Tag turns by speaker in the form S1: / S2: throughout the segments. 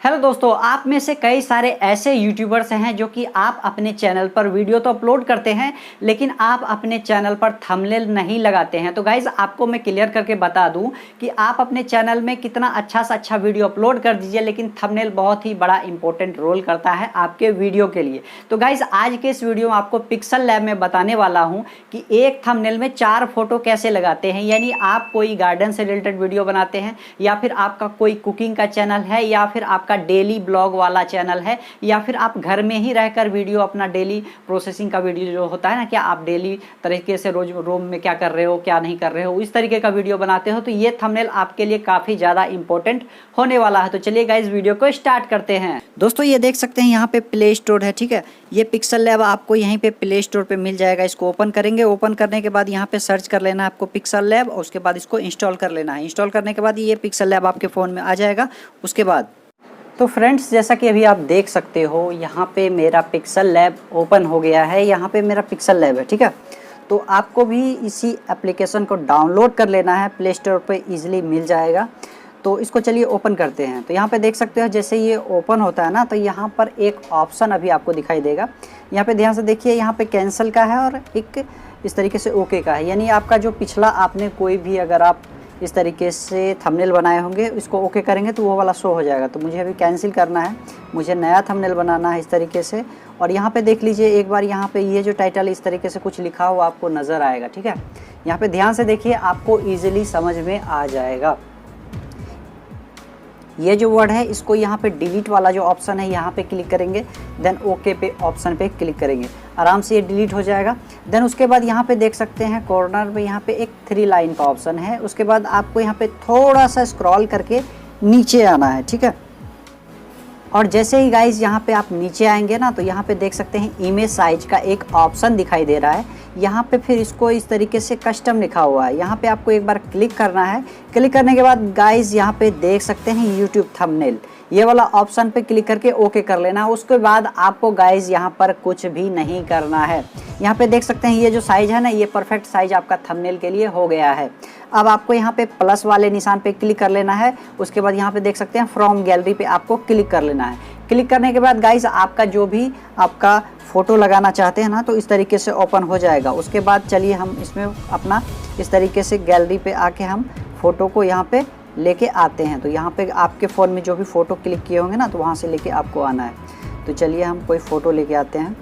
S1: Hello दोस्तों, आप में से कई सारे ऐसे यूट्यूबर्स हैं जो कि आप अपने चैनल पर वीडियो तो अपलोड करते हैं, लेकिन आप अपने चैनल पर थंबनेल नहीं लगाते हैं। तो गाइज़, आपको मैं क्लियर करके बता दूं कि आप अपने चैनल में कितना अच्छा सा अच्छा वीडियो अपलोड कर दीजिए, लेकिन थंबनेल बहुत ही बड़ा इंपॉर्टेंट रोल करता है आपके वीडियो के लिए। तो गाइज़, आज के इस वीडियो में आपको पिक्सल लैब में बताने वाला हूँ कि एक थंबनेल में 4 फोटो कैसे लगाते हैं। यानी आप कोई गार्डन से रिलेटेड वीडियो बनाते हैं, या फिर आपका कोई कुकिंग का चैनल है, या फिर आपका डेली ब्लॉग वाला चैनल है, या फिर आप घर में ही रहकर वीडियो अपना डेली प्रोसेसिंग का वीडियो जो होता है ना, क्या आप डेली तरीके से रोज रूम में क्या कर रहे हो क्या नहीं कर रहे हो, इस तरीके का वीडियो बनाते हो, तो ये थंबनेल आपके लिए काफ़ी ज़्यादा इंपॉर्टेंट होने वाला है। तो चलिए गाइस, वीडियो को स्टार्ट करते हैं। दोस्तों, ये देख सकते हैं यहाँ पे प्ले स्टोर है, ठीक है। ये पिक्सल लैब आपको यहीं पे प्ले स्टोर पे मिल जाएगा। इसको ओपन करेंगे। ओपन करने के बाद यहाँ पे सर्च कर लेना है आपको पिक्सल लैब, और उसके बाद इसको इंस्टॉल कर लेना है। इंस्टॉल करने के बाद ये पिक्सल लैब आपके फ़ोन में आ जाएगा। उसके बाद तो फ्रेंड्स, जैसा कि अभी आप देख सकते हो, यहाँ पे मेरा पिक्सल लैब ओपन हो गया है। यहाँ पे मेरा पिक्सल लैब है, ठीक है। तो आपको भी इसी एप्लीकेशन को डाउनलोड कर लेना है, प्ले स्टोर पे इजीली मिल जाएगा। तो इसको चलिए ओपन करते हैं। तो यहाँ पे देख सकते हो, जैसे ये ओपन होता है ना, तो यहाँ पर एक ऑप्शन अभी आपको दिखाई देगा। यहाँ पे ध्यान से देखिए, यहाँ पे कैंसिल का है और एक इस तरीके से ओके का है। यानी आपका जो पिछला आपने कोई भी अगर आप इस तरीके से थंबनेल बनाए होंगे, इसको ओके करेंगे तो वो वाला शो हो जाएगा। तो मुझे अभी कैंसिल करना है, मुझे नया थंबनेल बनाना है इस तरीके से। और यहाँ पे देख लीजिए एक बार, यहाँ पे ये जो टाइटल इस तरीके से कुछ लिखा हुआ आपको नज़र आएगा, ठीक है। यहाँ पे ध्यान से देखिए, आपको ईजिली समझ में आ जाएगा। ये जो वर्ड है, इसको यहाँ पे डिलीट वाला जो ऑप्शन है यहाँ पे क्लिक करेंगे, देन ओके पे ऑप्शन पे क्लिक करेंगे, आराम से ये डिलीट हो जाएगा। देन उसके बाद यहाँ पे देख सकते हैं कॉर्नर में यहाँ पे एक 3 लाइन का ऑप्शन है। उसके बाद आपको यहाँ पे थोड़ा सा स्क्रॉल करके नीचे आना है, ठीक है। और जैसे ही गाइज यहाँ पे आप नीचे आएंगे ना, तो यहाँ पे देख सकते हैं इमेज साइज का एक ऑप्शन दिखाई दे रहा है। यहाँ पे फिर इसको इस तरीके से कस्टम लिखा हुआ है, यहाँ पे आपको एक बार क्लिक करना है। क्लिक करने के बाद गाइज यहाँ पे देख सकते हैं यूट्यूब थंबनेल, ये वाला ऑप्शन पे क्लिक करके ओके कर लेना है। उसके बाद आपको गाइज यहाँ पर कुछ भी नहीं करना है। यहाँ पे देख सकते हैं ये जो साइज है ना, ये परफेक्ट साइज आपका थंबनेल के लिए हो गया है। अब आपको यहाँ पे प्लस वाले निशान पे क्लिक कर लेना है। उसके बाद यहाँ पे देख सकते हैं फ्रॉम गैलरी पे आपको क्लिक कर लेना है। क्लिक करने के बाद गाइज आपका जो भी आपका फ़ोटो लगाना चाहते हैं ना, तो इस तरीके से ओपन हो जाएगा। उसके बाद चलिए हम इसमें अपना इस तरीके से गैलरी पे आके हम फ़ोटो को यहाँ पे लेके आते हैं। तो यहाँ पे आपके फ़ोन में जो भी फ़ोटो क्लिक किए होंगे ना, तो वहाँ से लेके आपको आना है। तो चलिए हम कोई फ़ोटो लेके आते हैं।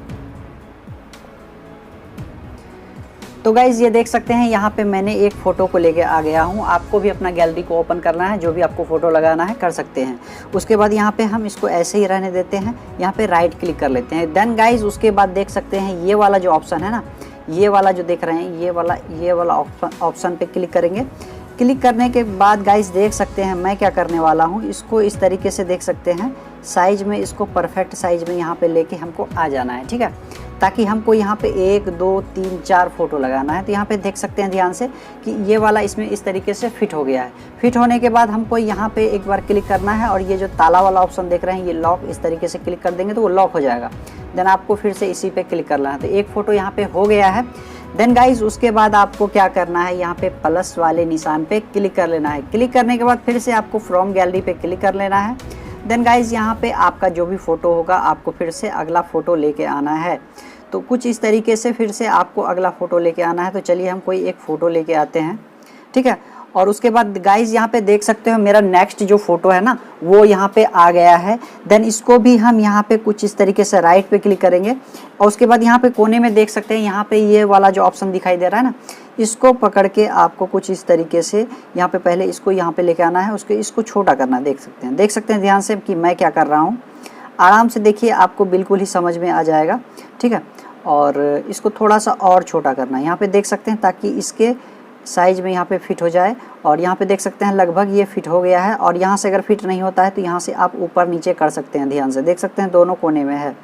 S1: तो गाइज़, ये देख सकते हैं यहाँ पे मैंने एक फ़ोटो को लेके आ गया हूँ। आपको भी अपना गैलरी को ओपन करना है, जो भी आपको फ़ोटो लगाना है कर सकते हैं। उसके बाद यहाँ पे हम इसको ऐसे ही रहने देते हैं, यहाँ पे राइट क्लिक कर लेते हैं। देन गाइज़, उसके बाद देख सकते हैं ये वाला जो ऑप्शन है ना, ये वाला जो देख रहे हैं, ये वाला ऑप्शन पे क्लिक करेंगे। क्लिक करने के बाद गाइस देख सकते हैं मैं क्या करने वाला हूँ, इसको इस तरीके से देख सकते हैं साइज में, इसको परफेक्ट साइज में यहाँ पे लेके हमको आ जाना है, ठीक है। ताकि हमको यहाँ पे 1 2 3 4 फोटो लगाना है। तो यहाँ पे देख सकते हैं ध्यान से कि ये वाला इसमें इस तरीके से फिट हो गया है। फिट होने के बाद हमको यहाँ पे एक बार क्लिक करना है, और ये जो ताला वाला ऑप्शन देख रहे हैं, ये लॉक, इस तरीके से क्लिक कर देंगे तो वो लॉक हो जाएगा। देन आपको फिर से इसी पे क्लिक करना है। तो एक फ़ोटो यहाँ पे हो गया है। देन गाइज, उसके बाद आपको क्या करना है, यहाँ पे प्लस वाले निशान पे क्लिक कर लेना है। क्लिक करने के बाद फिर से आपको फ्रॉम गैलरी पे क्लिक कर लेना है। देन गाइज, यहाँ पे आपका जो भी फ़ोटो होगा, आपको फिर से अगला फ़ोटो लेके आना है। तो कुछ इस तरीके से फिर से आपको अगला फ़ोटो लेके आना है। तो चलिए हम कोई एक फ़ोटो लेके आते हैं, ठीक है। और उसके बाद गाइज यहाँ पे देख सकते हो मेरा नेक्स्ट जो फ़ोटो है ना, वो यहाँ पे आ गया है। देन इसको भी हम यहाँ पे कुछ इस तरीके से राइट पे क्लिक करेंगे, और उसके बाद यहाँ पे कोने में देख सकते हैं यहाँ पे ये वाला जो ऑप्शन दिखाई दे रहा है ना, इसको पकड़ के आपको कुछ इस तरीके से यहाँ पे पहले इसको यहाँ पे लेके आना है। उसके इसको छोटा करना है। देख सकते हैं ध्यान से कि मैं क्या कर रहा हूँ। आराम से देखिए, आपको बिल्कुल ही समझ में आ जाएगा, ठीक है। और इसको थोड़ा सा और छोटा करना है, यहाँ पे देख सकते हैं, ताकि इसके साइज में यहाँ पे फिट हो जाए। और यहाँ पे देख सकते हैं लगभग ये फिट हो गया है। और यहाँ से अगर फिट नहीं होता है तो यहाँ से आप ऊपर नीचे कर सकते हैं। ध्यान से देख सकते हैं दोनों कोने में है,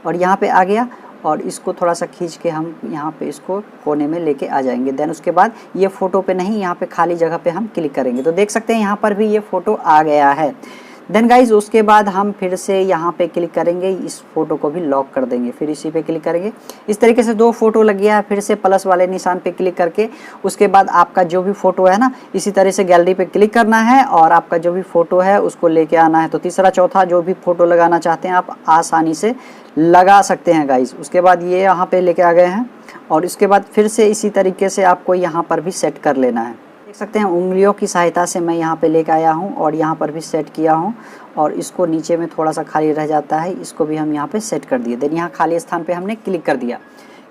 S1: और यहाँ पे आ गया। और इसको थोड़ा सा खींच के हम यहाँ पे इसको कोने में लेके आ जाएंगे। देन उसके बाद ये फ़ोटो पे नहीं, यहाँ पे खाली जगह पे हम क्लिक करेंगे। तो देख सकते हैं यहाँ पर भी ये फ़ोटो आ गया है। देन गाइज उसके बाद हम फिर से यहाँ पे क्लिक करेंगे, इस फोटो को भी लॉक कर देंगे, फिर इसी पे क्लिक करेंगे। इस तरीके से 2 फोटो लग गया है। फिर से प्लस वाले निशान पे क्लिक करके उसके बाद आपका जो भी फोटो है ना, इसी तरह से गैलरी पे क्लिक करना है और आपका जो भी फोटो है उसको लेके आना है। तो तीसरा चौथा जो भी फोटो लगाना चाहते हैं आप आसानी से लगा सकते हैं गाइज। उसके बाद ये यहाँ पे लेके आ गए हैं और इसके बाद फिर से इसी तरीके से आपको यहाँ पर भी सेट कर लेना है। देख सकते हैं उंगलियों की सहायता से मैं यहाँ पे लेके आया हूँ और यहाँ पर भी सेट किया हूँ और इसको नीचे में थोड़ा सा खाली रह जाता है, इसको भी हम यहाँ पे सेट कर दिए। देन यहाँ खाली स्थान पे हमने क्लिक कर दिया।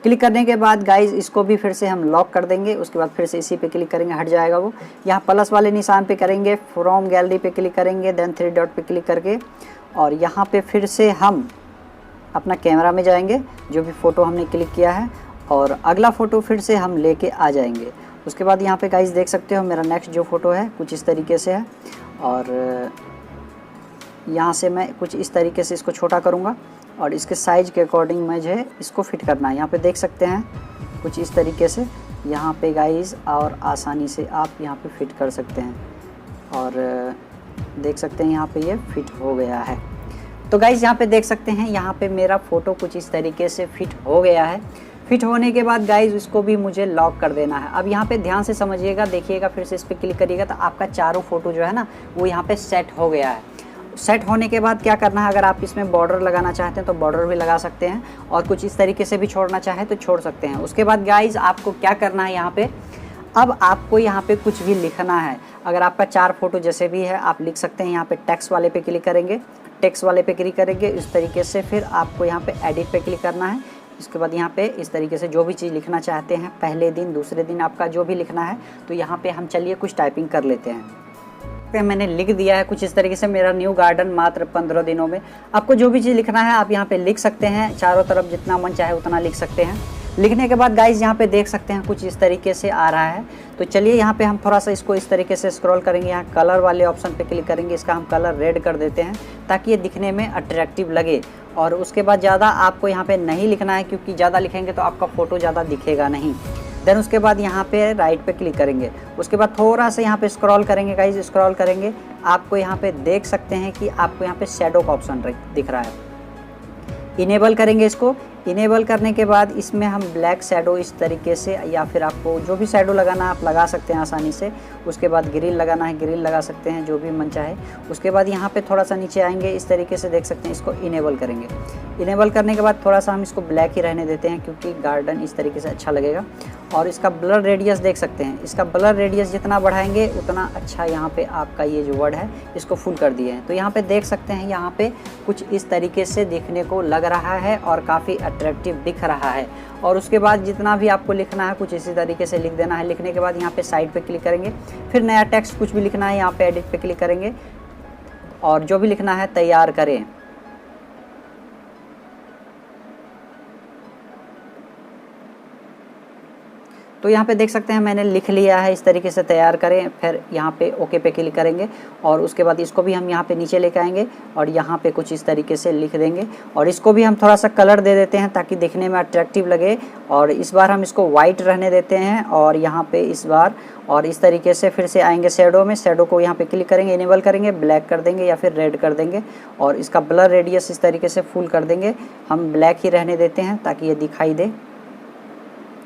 S1: क्लिक करने के बाद गाइज इसको भी फिर से हम लॉक कर देंगे। उसके बाद फिर से इसी पे क्लिक करेंगे, हट जाएगा वो। यहाँ प्लस वाले निशान पे करेंगे, फ्रॉम गैलरी पे क्लिक करेंगे, देन 3 डॉट पे क्लिक करके और यहाँ पे फिर से हम अपना कैमरा में जाएंगे, जो भी फ़ोटो हमने क्लिक किया है, और अगला फ़ोटो फिर से हम लेके आ जाएंगे। उसके बाद यहाँ पे गाइस देख सकते हो मेरा नेक्स्ट जो फ़ोटो है कुछ इस तरीके से है और यहाँ से मैं कुछ इस तरीके से इसको छोटा करूँगा और इसके साइज़ के अकॉर्डिंग मुझे इसको फिट करना है। यहाँ पे देख सकते हैं कुछ इस तरीके से यहाँ पे गाइस, और आसानी से आप यहाँ पे फिट कर सकते हैं और देख सकते हैं यहाँ पे ये फिट हो गया है। तो गाइस यहाँ पे देख सकते हैं यहाँ पे मेरा फ़ोटो कुछ इस तरीके से फिट हो गया है। फिट होने के बाद गाइस इसको भी मुझे लॉक कर देना है। अब यहाँ पे ध्यान से समझिएगा, देखिएगा, फिर से इस पर क्लिक करिएगा तो आपका चारों फ़ोटो जो है ना वो यहाँ पे सेट हो गया है। सेट होने के बाद क्या करना है, अगर आप इसमें बॉर्डर लगाना चाहते हैं तो बॉर्डर भी लगा सकते हैं और कुछ इस तरीके से भी छोड़ना चाहें तो छोड़ सकते हैं। उसके बाद गाइस आपको क्या करना है, यहाँ पे अब आपको यहाँ पे कुछ भी लिखना है। अगर आपका 4 फोटो जैसे भी है आप लिख सकते हैं। यहाँ पे टेक्स्ट वाले पे क्लिक करेंगे, टेक्स्ट वाले पे क्लिक करेंगे इस तरीके से, फिर आपको यहाँ पे एडिट पे क्लिक करना है। इसके बाद यहाँ पे इस तरीके से जो भी चीज़ लिखना चाहते हैं, पहले दिन दूसरे दिन आपका जो भी लिखना है, तो यहाँ पे हम चलिए कुछ टाइपिंग कर लेते हैं। मैंने लिख दिया है कुछ इस तरीके से, मेरा न्यू गार्डन मात्र 15 दिनों में। आपको जो भी चीज़ लिखना है आप यहाँ पे लिख सकते हैं, चारों तरफ जितना मन चाहे उतना लिख सकते हैं। लिखने के बाद गाइस यहाँ पे देख सकते हैं कुछ इस तरीके से आ रहा है। तो चलिए यहाँ पे हम थोड़ा सा इसको इस तरीके से स्क्रॉल करेंगे, यहाँ कलर वाले ऑप्शन पे क्लिक करेंगे, इसका हम कलर रेड कर देते हैं ताकि ये दिखने में अट्रैक्टिव लगे। और उसके बाद ज़्यादा आपको यहाँ पे नहीं लिखना है, क्योंकि ज़्यादा लिखेंगे तो आपका फ़ोटो ज़्यादा दिखेगा नहीं। देन उसके बाद यहाँ पे राइट पे क्लिक करेंगे, उसके बाद थोड़ा सा यहाँ पे स्क्रॉल करेंगे गाइस, स्क्रॉल करेंगे, आपको यहाँ पे देख सकते हैं कि आपको यहाँ पे शैडो का ऑप्शन दिख रहा है। इनेबल करेंगे इसको। इनेबल करने के बाद इसमें हम ब्लैक शैडो इस तरीके से, या फिर आपको जो भी शैडो लगाना है आप लगा सकते हैं आसानी से। उसके बाद ग्रिल लगाना है, ग्रिल लगा सकते हैं, जो भी मन चाहे। उसके बाद यहाँ पे थोड़ा सा नीचे आएंगे, इस तरीके से देख सकते हैं, इसको इनेबल करेंगे। इनेबल करने के बाद थोड़ा सा हम इसको ब्लैक ही रहने देते हैं, क्योंकि गार्डन इस तरीके से अच्छा लगेगा। और इसका ब्लर रेडियस देख सकते हैं, इसका ब्लर रेडियस जितना बढ़ाएंगे उतना अच्छा यहाँ पे आपका ये जो वर्ड है इसको फुल कर दिए हैं। तो यहाँ पे देख सकते हैं यहाँ पे कुछ इस तरीके से देखने को लग रहा है और काफ़ी अट्रैक्टिव दिख रहा है। और उसके बाद जितना भी आपको लिखना है कुछ इसी तरीके से लिख देना है। लिखने के बाद यहाँ पे साइड पे क्लिक करेंगे, फिर नया टेक्स्ट कुछ भी लिखना है यहाँ पे एडिट पे क्लिक करेंगे और जो भी लिखना है तैयार करें। तो यहाँ पे देख सकते हैं मैंने लिख लिया है, इस तरीके से तैयार करें। फिर यहाँ पे ओके पे क्लिक करेंगे और उसके बाद इसको भी हम यहाँ पे नीचे लेके आएंगे और यहाँ पे कुछ इस तरीके से लिख देंगे और इसको भी हम थोड़ा सा कलर दे देते हैं ताकि देखने में अट्रैक्टिव लगे। और इस बार हम इसको वाइट रहने देते हैं और यहाँ पे इस बार और इस तरीके से फिर से आएंगे शैडो में। शैडो को यहाँ पे क्लिक करेंगे, इनेबल करेंगे, ब्लैक कर देंगे या फिर रेड कर देंगे और इसका ब्लर रेडियस इस तरीके से फुल कर देंगे। हम ब्लैक ही रहने देते हैं ताकि ये दिखाई दे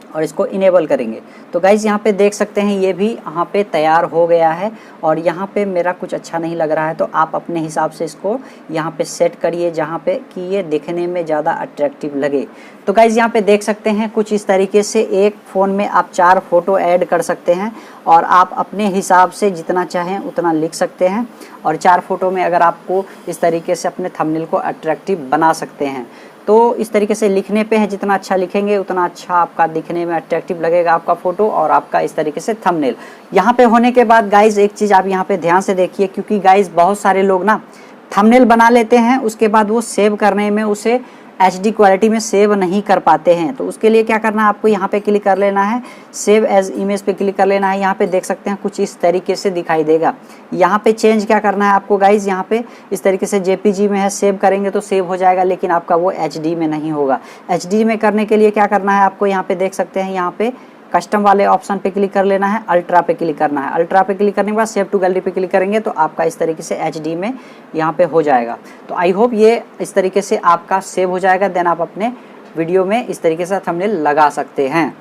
S1: और इसको इनेबल करेंगे। तो गाइज़ यहाँ पे देख सकते हैं ये भी यहाँ पे तैयार हो गया है और यहाँ पे मेरा कुछ अच्छा नहीं लग रहा है, तो आप अपने हिसाब से इसको यहाँ पे सेट करिए जहाँ पे कि ये दिखने में ज़्यादा अट्रैक्टिव लगे। तो गाइज़ यहाँ पे देख सकते हैं कुछ इस तरीके से एक फ़ोन में आप 4 फोटो ऐड कर सकते हैं और आप अपने हिसाब से जितना चाहें उतना लिख सकते हैं। और 4 फोटो में अगर आपको इस तरीके से अपने थंबनेल को अट्रैक्टिव बना सकते हैं। तो इस तरीके से लिखने पे है, जितना अच्छा लिखेंगे उतना अच्छा आपका दिखने में अट्रैक्टिव लगेगा आपका फ़ोटो और आपका इस तरीके से थंबनेल। यहाँ पे होने के बाद गाइज़ एक चीज़ आप यहाँ पे ध्यान से देखिए, क्योंकि गाइज़ बहुत सारे लोग ना थंबनेल बना लेते हैं, उसके बाद वो सेव करने में उसे HD क्वालिटी में सेव नहीं कर पाते हैं। तो उसके लिए क्या करना है, आपको यहाँ पे क्लिक कर लेना है, सेव एज इमेज पे क्लिक कर लेना है। यहाँ पे देख सकते हैं कुछ इस तरीके से दिखाई देगा। यहाँ पे चेंज क्या करना है आपको गाइज, यहाँ पे इस तरीके से JPG में है, सेव करेंगे तो सेव हो जाएगा, लेकिन आपका वो HD में नहीं होगा। HD में करने के लिए क्या करना है आपको, यहाँ पे देख सकते हैं यहाँ पे कस्टम वाले ऑप्शन पे क्लिक कर लेना है, अल्ट्रा पे क्लिक करना है। अल्ट्रा पे क्लिक करने के बाद सेव टू गैलरी पे क्लिक करेंगे तो आपका इस तरीके से HD में यहाँ पे हो जाएगा। तो आई होप ये इस तरीके से आपका सेव हो जाएगा। देन आप अपने वीडियो में इस तरीके से थंबनेल लगा सकते हैं।